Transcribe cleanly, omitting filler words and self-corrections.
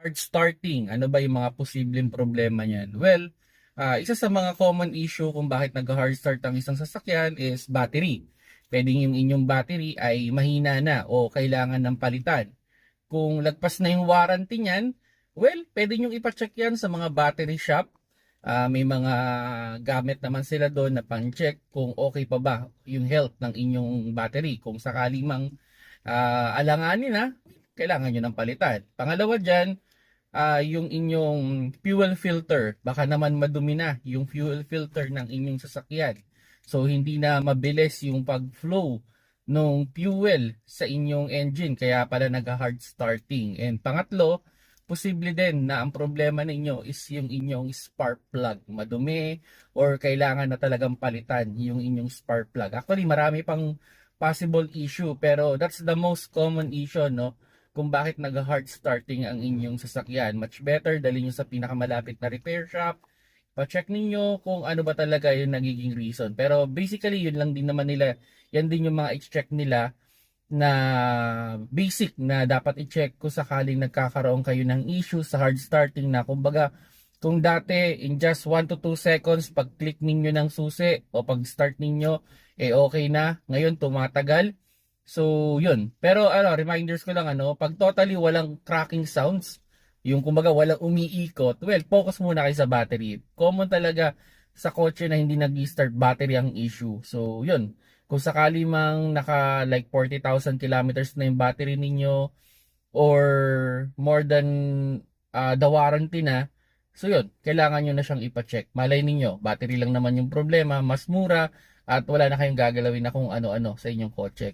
Hard starting, ano ba yung mga posibleng problema niyan? Well, isa sa mga common issue kung bakit nag-hard start ang isang sasakyan is battery. Pwedeng yung inyong battery ay mahina na o kailangan ng palitan. Kung lagpas na yung warranty niyan, well, pwede nyo ipacheck yan sa mga battery shop. May mga gamit naman sila doon na pang-check kung okay pa ba yung health ng inyong battery. Kung sakali mang alanganin na, kailangan nyo ng palitan. Pangalawa dyan, yung inyong fuel filter. Baka naman madumi na yung fuel filter ng inyong sasakyan. So, hindi na mabilis yung pag-flow ng fuel sa inyong engine. Kaya pala nag-hard starting. And pangatlo, posible din na ang problema ninyo is yung inyong spark plug. Madumi or kailangan na talagang palitan yung inyong spark plug. Actually, marami pang possible issue pero that's the most common issue, no? Kung bakit nag-hard starting ang inyong sasakyan. Much better, dali nyo sa pinakamalapit na repair shop. Pa-check ninyo kung ano ba talaga yung nagiging reason. Pero basically, yun lang din naman nila. Yan din yung mga i-check nila na basic na dapat i-check kung sakaling nagkakaroon kayo ng issue sa hard starting na. Kumbaga, kung dati in just 1 to 2 seconds pag click ninyo ng susi o pag start ninyo, okay na. Ngayon, tumatagal. So, yun. Pero reminders ko lang pag totally walang cracking sounds, yung kumbaga walang umiikot, well, focus muna kayo sa battery. Common talaga sa kotse na hindi nag-start battery ang issue. So, yun. Kung sakali mang naka like 40,000 kilometers na yung battery ninyo or more than the warranty na, so yun, kailangan nyo na siyang ipacheck. Malay ninyo, battery lang naman yung problema, mas mura, at wala na kayong gagalawin na kung ano-ano sa inyong kotse.